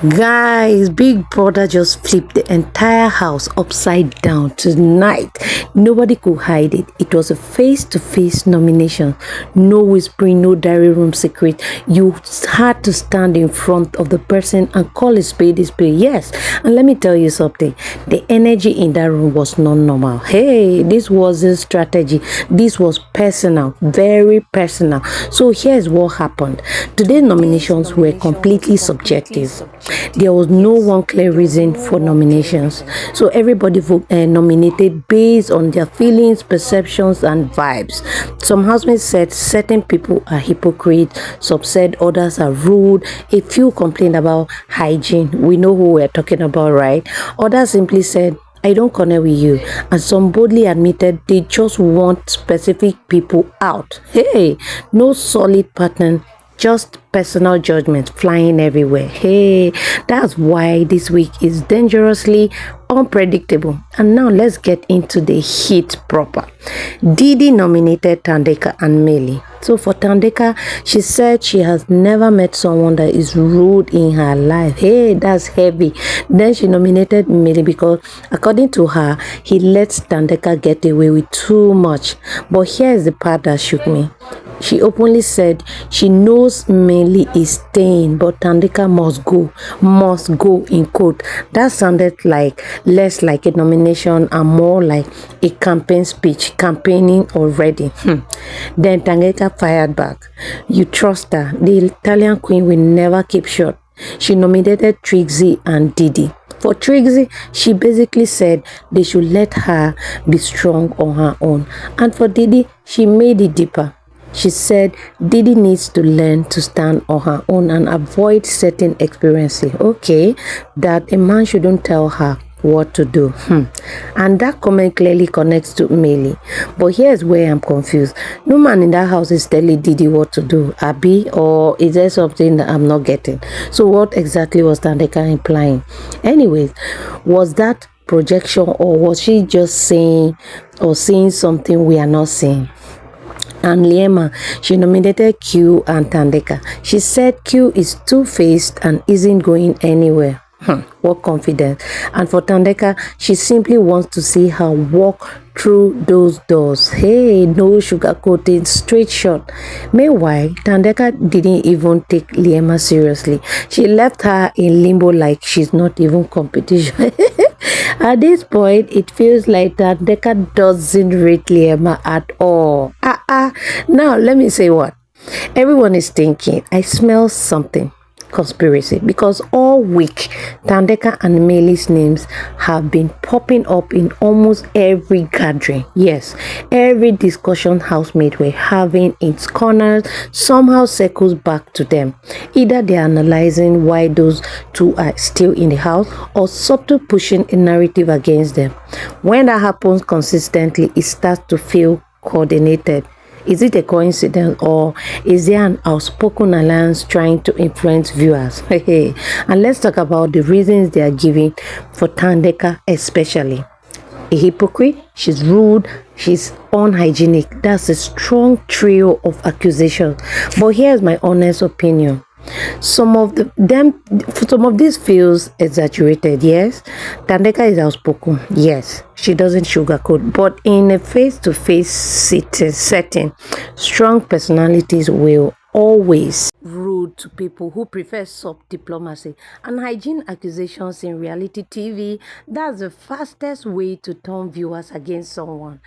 Guys, Big Brother just flipped the entire house upside down tonight. Nobody could hide it. It was a face-to-face nomination. No whispering, no diary room secret. You had to stand in front of the person and call a spade a spade. Yes, and let me tell you something. The energy in that room was not normal. Hey, this wasn't strategy. This was personal, very personal. So here's what happened. Today's nominations were completely subjective. There was no one clear reason for nominations. So everybody nominated based on their feelings, perceptions, and vibes. Some housemates said certain people are hypocrites, some said others are rude, a few complained about hygiene. We know who we're talking about, right? Others simply said, I don't connect with you. And some boldly admitted they just want specific people out. Hey, no solid pattern, just personal judgment flying everywhere. Hey, that's why this week is dangerously unpredictable. And now let's get into the heat proper. Didi nominated Thandeka Mmeli. So for Thandeka, she said she has never met someone that is rude in her life. Hey, that's heavy. Then she nominated Mmeli because according to her, he lets Thandeka get away with too much. But here's the part that shook me. She openly said she knows Mmeli is staying, but Thandeka must go in quote. That sounded like less like a nomination and more like a campaign speech, campaigning already. Then Thandeka fired back. You trust her. The Italian queen will never keep short. She nominated Trixie and Didi. For Trixie, she basically said they should let her be strong on her own. And for Didi, she made it deeper. She said Didi needs to learn to stand on her own and avoid certain experiences. Okay, that a man shouldn't tell her what to do. And that comment clearly connects to Mmeli. But here's where I'm confused. No man in that house is telling Didi what to do, Abi, or is there something that I'm not getting? So what exactly was Thandeka implying? Anyways, was that projection or was she just saying or seeing something we are not seeing? And Liema, she nominated Q and Thandeka. She said Q is two-faced and isn't going anywhere. What confidence. And for Thandeka, she simply wants to see her walk through those doors. Hey, no sugarcoating, straight shot. Meanwhile, Thandeka didn't even take Liema seriously. She left her in limbo like she's not even competition. At this point, it feels like Thandeka doesn't rate Liema at all. Now, let me say what. Everyone is thinking, I smell something. Conspiracy, because all week Thandeka and Mmeli's names have been popping up in almost every gathering. Yes, every discussion housemate were having its corners somehow circles back to them. Either they're analyzing why those two are still in the house or subtle pushing a narrative against them. When that happens consistently, it starts to feel coordinated. Is it a coincidence or is there an outspoken alliance trying to influence viewers? And let's talk about the reasons they are giving for Thandeka especially. A hypocrite, she's rude, she's unhygienic. That's a strong trio of accusations. But here's my honest opinion. Some of this feels exaggerated. Yes, Thandeka is outspoken. Yes, she doesn't sugarcoat. But in a face-to-face setting, strong personalities will always rude to people who prefer soft diplomacy and hygiene accusations in reality TV. That's the fastest way to turn viewers against someone.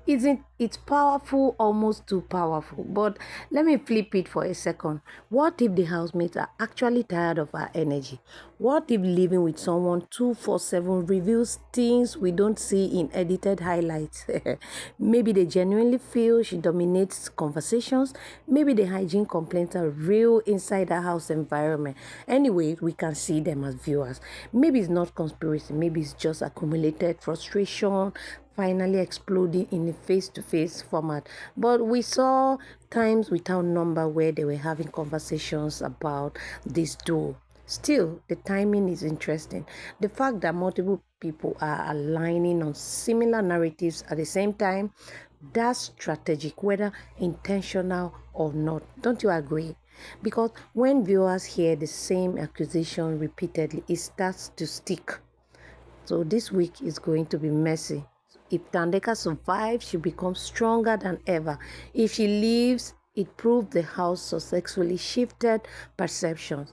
Isn't it powerful, almost too powerful? But let me flip it for a second. What if the housemates are actually tired of our energy? What if living with someone 24/7 reveals things we don't see in edited highlights? Maybe they genuinely feel she dominates conversations. Maybe the hygiene complaints are real inside the house environment. Anyway, we can see them as viewers. Maybe it's not conspiracy. Maybe it's just accumulated frustration, finally exploding in a face-to-face format. But we saw times without number where they were having conversations about this duo. Still, the timing is interesting. The fact that multiple people are aligning on similar narratives at the same time, that's strategic, whether intentional or not. Don't you agree? Because when viewers hear the same accusation repeatedly, it starts to stick. So this week is going to be messy. If Thandeka survives, she becomes stronger than ever. If she leaves, it proves the house successfully shifted perceptions.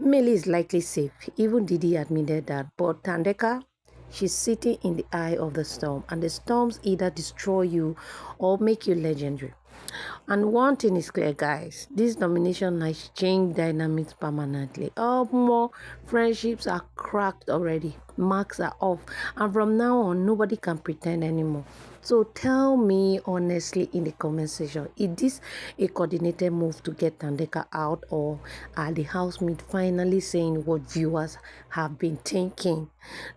Mmeli is likely safe. Even Didi admitted that. But Thandeka, she's sitting in the eye of the storm, and the storms either destroy you or make you legendary. And one thing is clear, guys, this nomination has changed dynamics permanently. More friendships are cracked already, marks are off, and from now on, nobody can pretend anymore. So tell me honestly in the comment section, is this a coordinated move to get Thandeka out, or are the housemates finally saying what viewers have been thinking?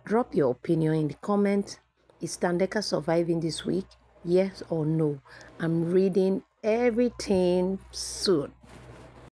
Drop your opinion in the comments. Is Thandeka surviving this week? Yes or no? I'm reading everything soon.